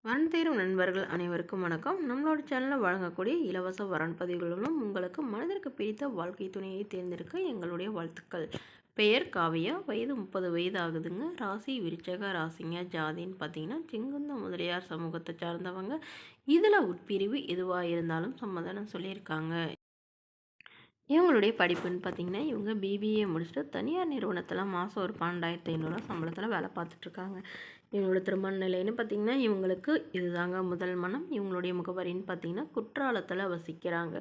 வரன் தேரும் நண்பர்கள் அனைவருக்கும் வணக்கம். நம்மளோட சேனலில் வழங்கக்கூடிய இலவச வரன் பதிவுகளும் உங்களுக்கு மனதிற்கு பிடித்த வாழ்க்கை துணையை தேர்ந்தெடுக்க எங்களுடைய வாழ்த்துக்கள். பெயர் காவியா, வயது 30 வயது ஆகுதுங்க. ராசி விருச்சக ராசிங்க. ஜாதின்னு பார்த்தீங்கன்னா செங்குந்த முதலியார் சமூகத்தை சார்ந்தவங்க. இதில் உட்பிரிவு எதுவாக இருந்தாலும் சம்மதம் சொல்லியிருக்காங்க. இவங்களுடைய படிப்புன்னு பார்த்தீங்கன்னா இவங்க பிபிஏ முடிச்சுட்டு தனியார் நிறுவனத்தில் மாதம் ஒரு 12,500 சம்பளத்தில் வேலை பார்த்துட்ருக்காங்க. இவங்களோட திருமண நிலைன்னு பார்த்திங்கன்னா இவங்களுக்கு இதுதாங்க முதல் மனம். இவங்களுடைய முகவரின்னு பார்த்திங்கன்னா குற்றாலத்தில் வசிக்கிறாங்க.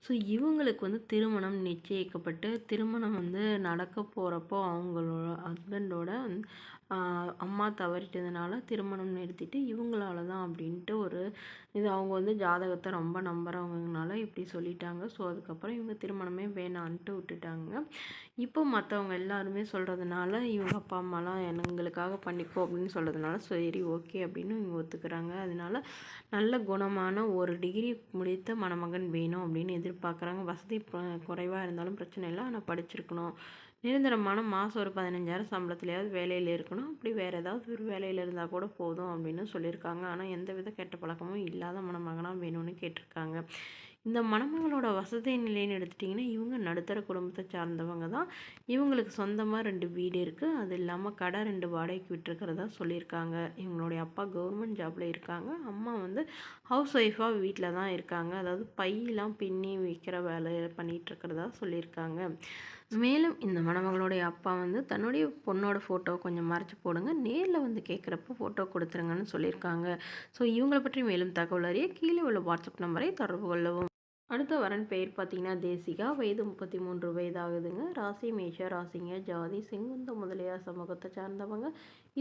ஸோ இவங்களுக்கு திருமணம் நிச்சயிக்கப்பட்டு திருமணம் நடக்க போகிறப்போ அவங்களோட ஹஸ்பண்டோட அம்மா தவறிட்டதுனால திருமணம் நிறுத்திட்டு இவங்களால தான் அப்படின்ட்டு ஒரு இது அவங்க ஜாதகத்தை ரொம்ப நம்புறவங்கனால இப்படி சொல்லிட்டாங்க. ஸோ அதுக்கப்புறம் இவங்க திருமணமே வேணான்ட்டு விட்டுட்டாங்க. இப்போ மற்றவங்க எல்லாருமே சொல்கிறதுனால இவங்க அப்பா அம்மாலாம் எங்களுக்காக பண்ணிக்கோ அப்படின்னு சொல்கிறதுனால சரி ஓகே அப்படின்னு இவங்க ஒத்துக்கிறாங்க. அதனால நல்ல குணமான ஒரு டிகிரி முடித்த மணமகன் வேணும் அப்படின்னு எதிர்பார்க்குறாங்க. வசதி குறைவாக இருந்தாலும் பிரச்சனை இல்லை, ஆனால் படிச்சிருக்கணும். நிரந்தரமான மாதம் ஒரு 15,000 சம்பளத்துலையாவது வேலையில் இருக்கணும். அப்படி வேறு ஏதாவது ஒரு வேலையில் இருந்தால் கூட போதும் அப்படின்னு சொல்லியிருக்காங்க. ஆனால் எந்த வித கெட்ட பழக்கமும் இல்லாத மணமகனாக வேணும்னு கேட்டிருக்காங்க. இந்த மணமகளோட வசதி நிலைன்னு எடுத்துட்டிங்கன்னா இவங்க நடுத்தர குடும்பத்தை சார்ந்தவங்க தான். இவங்களுக்கு சொந்தமாக 2 வீடு இருக்குது. அது இல்லாமல் கடை 2 வாடகைக்கு விட்டுருக்கிறதா சொல்லியிருக்காங்க. இவங்களுடைய அப்பா கவர்மெண்ட் ஜாபில் இருக்காங்க. அம்மா ஹவுஸ் ஒய்ஃபாக வீட்டில் தான் இருக்காங்க. அதாவது பையெல்லாம் பின்னி விற்கிற வேலை பண்ணிகிட்ருக்கிறதா சொல்லியிருக்காங்க. மேலும் இந்த மணமகளுடைய அப்பா தன்னுடைய பொண்ணோட ஃபோட்டோ கொஞ்சம் மறைச்சி போடுங்க, நேரில் கேட்குறப்போ ஃபோட்டோ கொடுத்துருங்கன்னு சொல்லியிருக்காங்க. ஸோ இவங்களை பற்றி மேலும் தகவல் அறிய கீழே உள்ள வாட்ஸ்அப் நம்பரை தொடர்பு கொள்ளவும். அடுத்த வரன் பெயர் பார்த்தீங்கன்னா தேசிகா, வயது 33 வயது ஆகுதுங்க. ராசி மேஷ ராசிங்க. ஜாதி செங்குந்த முதலியார் சமூகத்தை சார்ந்தவங்க.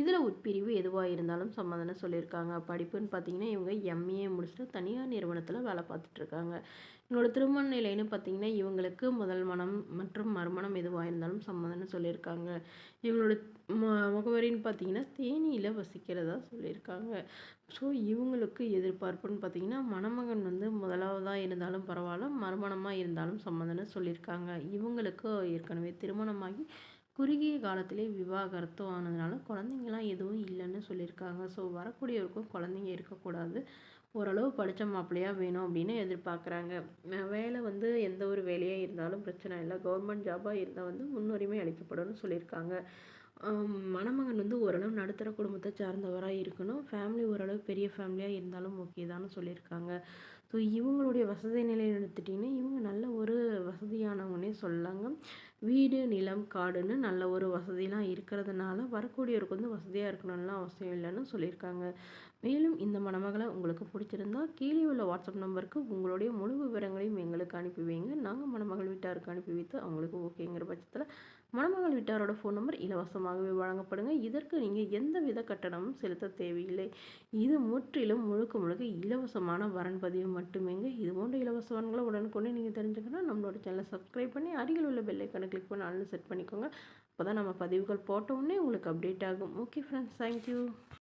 இதில் உட்பிரிவு எதுவாக இருந்தாலும் சம்மதம்னு சொல்லியிருக்காங்க. படிப்புன்னு பார்த்தீங்கன்னா இவங்க எம்ஏ முடிச்சுட்டு தனியார் நிறுவனத்தில் வேலை பார்த்துட்ருக்காங்க. இவங்களோட திருமண நிலைன்னு பார்த்தீங்கன்னா இவங்களுக்கு முதல் மனம் மற்றும் மறுமணம் எதுவாக இருந்தாலும் சம்மதம்னு சொல்லியிருக்காங்க. இவங்களோட முகவரின்னு பார்த்தீங்கன்னா தேனியில் வசிக்கிறதா சொல்லியிருக்காங்க. ஸோ இவங்களுக்கு எதிர்பார்ப்புன்னு பார்த்தீங்கன்னா மணமகன் முதலாவதாக இருந்தாலும் பரவாயில்ல, மறுமணமாக இருந்தாலும் சம்மதம்னு சொல்லியிருக்காங்க. இவங்களுக்கு ஏற்கனவே திருமணமாகி குறுகிய காலத்திலே விவாகரத்தும் ஆனதுனால குழந்தைங்களாம் எதுவும் இல்லைன்னு சொல்லியிருக்காங்க. ஸோ வரக்கூடியவருக்கும் குழந்தைங்க இருக்கக்கூடாது, ஓரளவு படித்த மாப்பிள்ளையாக வேணும் அப்படின்னு எதிர்பார்க்குறாங்க. வேலை எந்த ஒரு வேலையாக இருந்தாலும் பிரச்சனை இல்லை, கவர்மெண்ட் ஜாபாக இருந்தால் முன்னுரிமை அளிக்கப்படும்னு சொல்லியிருக்காங்க. மணமகன் ஓரளவு நடுத்தர குடும்பத்தை சார்ந்தவராக இருக்கணும். ஃபேமிலி ஓரளவு பெரிய ஃபேமிலியாக இருந்தாலும் ஓகே தான்னு சொல்லியிருக்காங்க. ஸோ இவங்களுடைய வசதி நிலையை எடுத்துட்டிங்கன்னா இவங்க நல்ல ஒரு வசதியானவங்கன்னே சொல்லலாங்க. வீடு நிலம் காடுன்னு நல்ல ஒரு வசதியெலாம் இருக்கிறதுனால வரக்கூடியவருக்கு வசதியாக இருக்கணும்லாம் அவசியம் இல்லைன்னு சொல்லியிருக்காங்க. மேலும் இந்த மணமகளை உங்களுக்கு பிடிச்சிருந்தா கீழே உள்ள வாட்ஸ்அப் நம்பருக்கு உங்களுடைய முழு விவரங்களையும் எங்களுக்கு அனுப்பி வைங்க. நாங்கள் மணமகள் வீட்டாருக்கு அனுப்பி வைத்து அவங்களுக்கு ஓகேங்கிற பட்சத்தில் மணமகள் வீட்டாரோட ஃபோன் நம்பர் இலவசமாகவே வழங்கப்படுங்க. இதற்கு நீங்கள் எந்த வித கட்டணமும் செலுத்த தேவையில்லை. இது முற்றிலும் முழுக்க முழுக்க இலவசமான வரன் பதிவு மட்டுமேங்க. இது போன்ற இலவச வரன்களை உடனுக்குடனே நீங்கள் தெரிஞ்சுக்கணும், நம்மளோட சேனலை சப்ஸ்கிரைப் பண்ணி அருகில் உள்ள பெல் ஐக்கானை கிளிக் பண்ணி ஆல்னு செட் பண்ணிக்கோங்க. அப்போ தான் நம்ம பதிவுகள் போட்ட உடனே உங்களுக்கு அப்டேட் ஆகும். Okay friends, thank you.